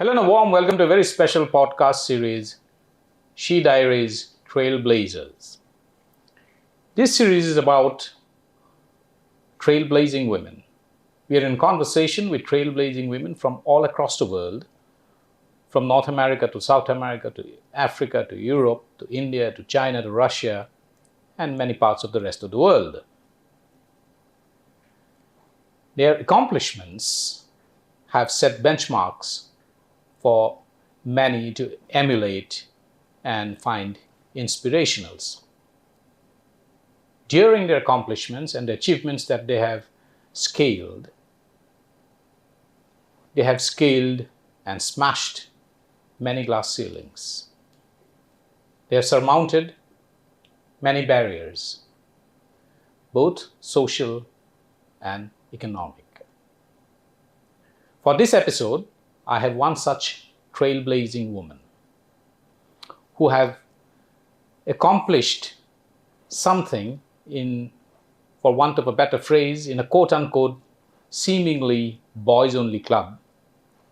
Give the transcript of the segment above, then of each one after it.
Hello and a warm welcome to a very special podcast series, SheDiaries Trailblazers. This series is about trailblazing women. We are in conversation with trailblazing women from all across the world, from North America to South America to Africa to Europe to India to China to Russia and many parts of the rest of the world. Their accomplishments have set benchmarks for many to emulate and find inspirationals. During their accomplishments and the achievements that they have scaled and smashed many glass ceilings. They have surmounted many barriers, both social and economic. For this episode, I have one such trailblazing woman who have accomplished something in, for want of a better phrase, in a quote-unquote seemingly boys-only club,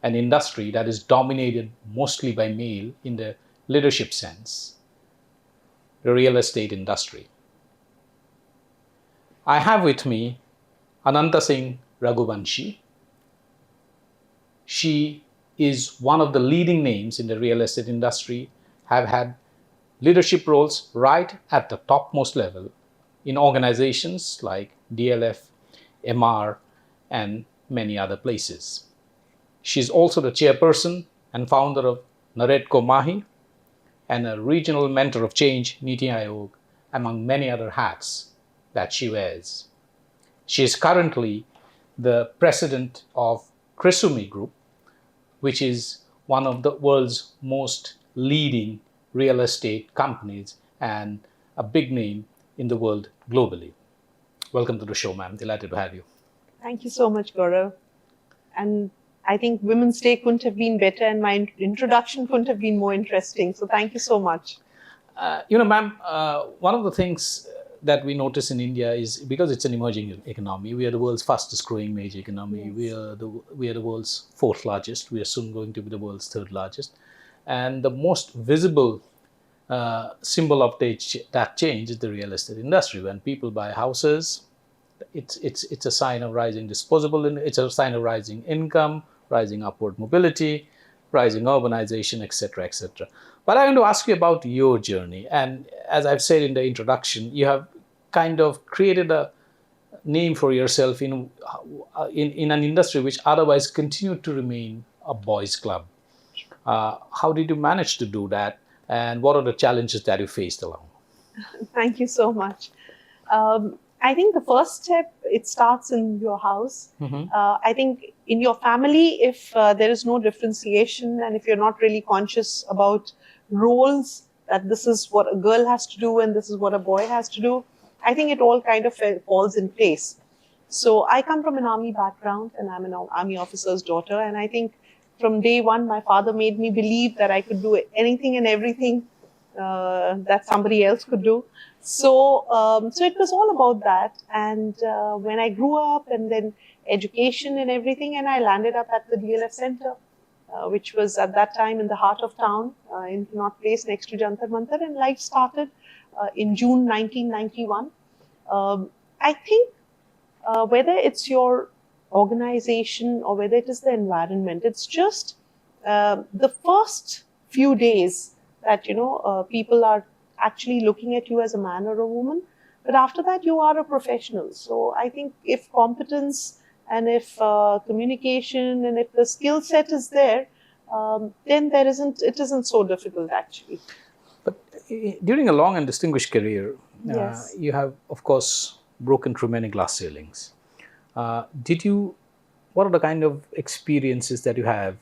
an industry that is dominated mostly by male in the leadership sense, the real estate industry. I have with me Ananta Singh Raghuvanshi. She is one of the leading names in the real estate industry, have had leadership roles right at the topmost level in organizations like DLF, MR, and many other places. She is also the chairperson and founder of NAREDCO Mahi and a regional mentor of change, Niti Aayog, among many other hats that she wears. She is currently the president of Krisumi Group, which is one of the world's most leading real estate companies and a big name in the world globally. Welcome to the show, ma'am. Delighted to have you. Thank you so much, Gaurav. And I think Women's Day couldn't have been better and my introduction couldn't have been more interesting. So thank you so much. Ma'am, one of the things that we notice in India is because it's an emerging economy, we are the world's fastest growing major economy. Yes. We are the world's fourth largest. We are soon going to be the world's third largest. And the most visible symbol of that change is the real estate industry. When people buy houses, it's a sign of rising it's a sign of rising income, rising upward mobility, rising urbanization, etc., etc. But I want to ask you about your journey. And as I've said in the introduction, you have kind of created a name for yourself in an industry which otherwise continued to remain a boys' club. How did you manage to do that? And what are the challenges that you faced along? Thank you so much. I think the first step, it starts in your house. Mm-hmm. I think in your family, if there is no differentiation and if you're not really conscious about roles, that this is what a girl has to do and this is what a boy has to do, I think it all kind of falls in place. So I come from an army background and I'm an army officer's daughter. And I think from day one, my father made me believe that I could do anything and everything that somebody else could do. So it was all about that. And when I grew up and then education and everything, and I landed up at the DLF Center, which was at that time in the heart of town, in Connaught Place next to Jantar Mantar, and life started in June 1991. I think whether it's your organization or whether it is the environment, it's just the first few days that, people are actually looking at you as a man or a woman. But after that, you are a professional. So I think if competence and if communication and if the skill set is there, then it isn't so difficult actually. But during a long and distinguished career, yes. You have, of course, broken through many glass ceilings. What are the kind of experiences that you have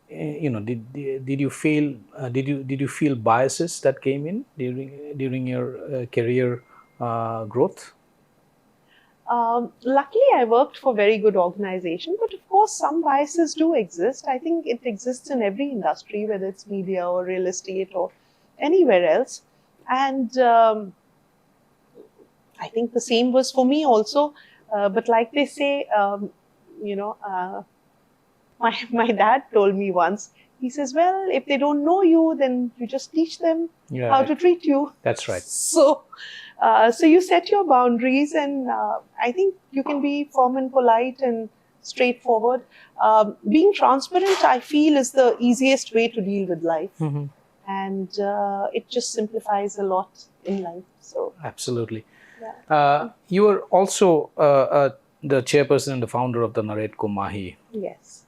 did you feel biases that came in during your career growth? Luckily, I worked for very good organization, but of course, some biases do exist. I think it exists in every industry, whether it's media or real estate or anywhere else. And I think the same was for me also. But like they say, my dad told me once, he says, well, if they don't know you, then you just teach them how to treat you. That's right. So you set your boundaries, and I think you can be firm and polite and straightforward. Being transparent, I feel, is the easiest way to deal with life. And it just simplifies a lot in life. So absolutely. Yeah. You are also the chairperson and the founder of the NAREDCO Mahi Yes.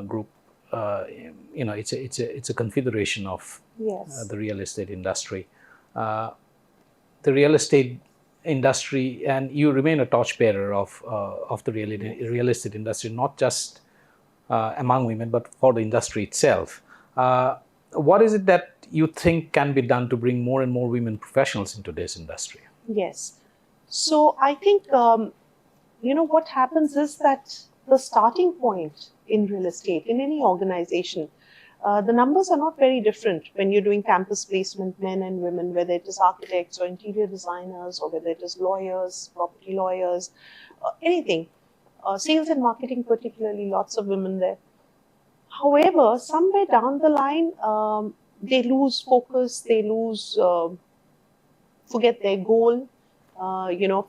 group. It's a confederation of Yes. the real estate industry. The real estate industry, and you remain a torchbearer of the real estate industry, not just among women, but for the industry itself. What is it that you think can be done to bring more and more women professionals into this industry? Yes. So I think, what happens is that the starting point in real estate, in any organization, the numbers are not very different when you're doing campus placement, men and women, whether it is architects or interior designers, or whether it is lawyers, property lawyers, anything. Sales and marketing particularly, lots of women there. However, somewhere down the line, they lose focus, they forget their goal,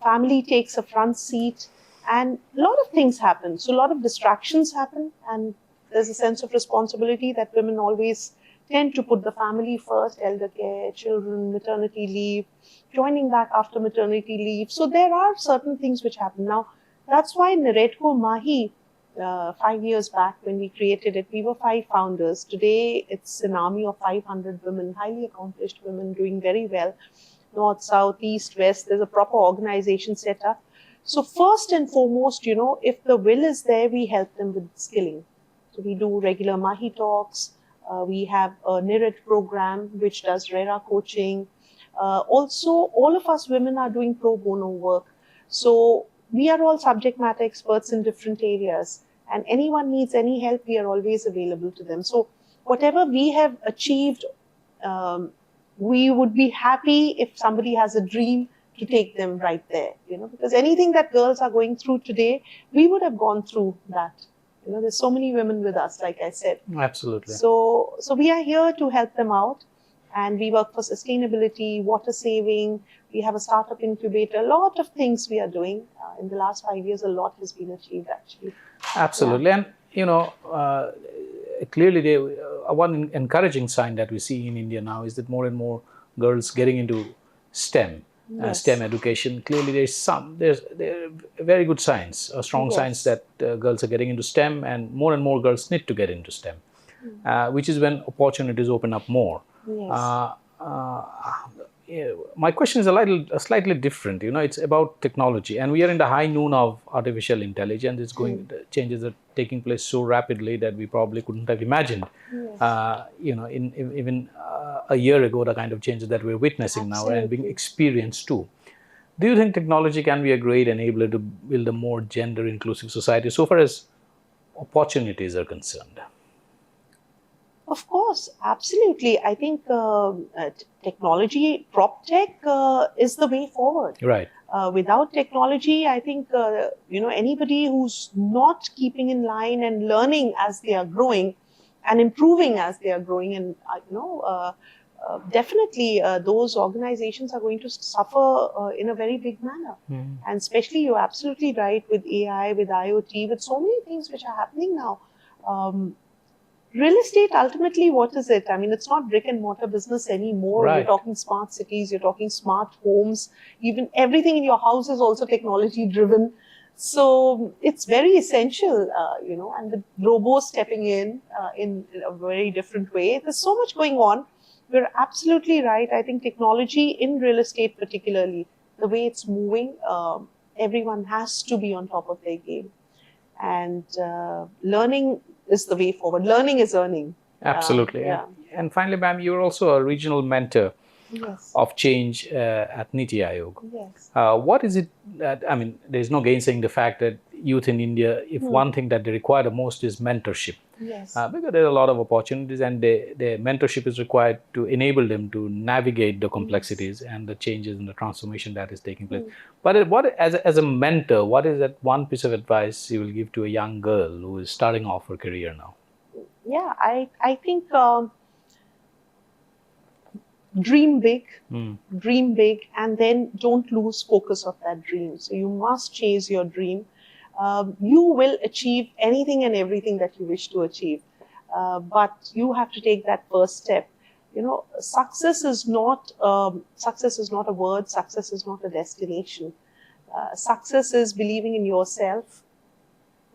family takes a front seat, and a lot of things happen. So a lot of distractions happen, and there's a sense of responsibility that women always tend to put the family first, elder care, children, maternity leave, joining back after maternity leave. So there are certain things which happen. Now, that's why NAREDCO Mahi, 5 years back when we created it, we were 5 founders. Today, it's an army of 500 women, highly accomplished women doing very well. North, South, East, West, there's a proper organization set up. So first and foremost, if the will is there, we help them with skilling. So we do regular Mahi talks. We have a NARED program, which does RERA coaching. Also, all of us women are doing pro bono work. So we are all subject matter experts in different areas. And anyone needs any help, we are always available to them. So whatever we have achieved, we would be happy if somebody has a dream to take them right there, because anything that girls are going through today, we would have gone through that. There's so many women with us, like I said. Absolutely. So we are here to help them out, and we work for sustainability, water saving. We have a startup incubator, a lot of things we are doing. In the last 5 years, a lot has been achieved, actually. Absolutely. Yeah. And, clearly, one encouraging sign that we see in India now is that more and more girls getting into STEM. Yes. STEM education. Clearly, there's very good signs, strong signs that girls are getting into STEM, and more girls need to get into STEM, which is when opportunities open up more. Yes. My question is slightly different. It's about technology, and we are in the high noon of artificial intelligence. It's changes are taking place so rapidly that we probably couldn't have imagined. Yes. Even a year ago, the kind of changes that we're witnessing now and being experienced too. Do you think technology can be a great enabler to build a more gender-inclusive society so far as opportunities are concerned? Of course, absolutely. I think technology, prop tech, is the way forward. Right. Without technology, I think anybody who's not keeping in line and learning as they are growing and improving as they are growing, and definitely those organizations are going to suffer in a very big manner. And especially, you're absolutely right, with AI, with IoT, with so many things which are happening now. Real estate, ultimately, what is it? I mean, it's not brick and mortar business anymore. Right. You're talking smart cities, you're talking smart homes, even everything in your house is also technology driven. So it's very essential, and the robots stepping in a very different way. There's so much going on. You're absolutely right. I think technology in real estate particularly, the way it's moving, everyone has to be on top of their game. And learning is the way forward. Learning is earning. Absolutely. Yeah. And finally, ma'am, you're also a regional mentor. Yes. Of change at Niti Aayog. Yes. What is it that, there's no gainsaying the fact that youth in India, if one thing that they require the most is mentorship. Yes. Because there are a lot of opportunities, and their mentorship is required to enable them to navigate the complexities and the changes and the transformation that is taking place. But as a mentor, what is that one piece of advice you will give to a young girl who is starting off her career now? Yeah, I think dream big, and then don't lose focus of that dream. So you must chase your dream. You will achieve anything and everything that you wish to achieve, but you have to take that first step. You know, success is not a word. Success is not a destination. Success is believing in yourself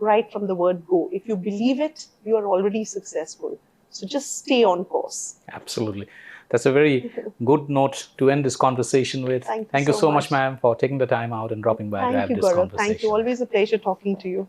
right from the word go. If you believe it, you are already successful. So just stay on course. Absolutely. That's a very good note to end this conversation with. Thank you so much, ma'am, for taking the time out and dropping by to have this conversation. Thank you. Always a pleasure talking to you.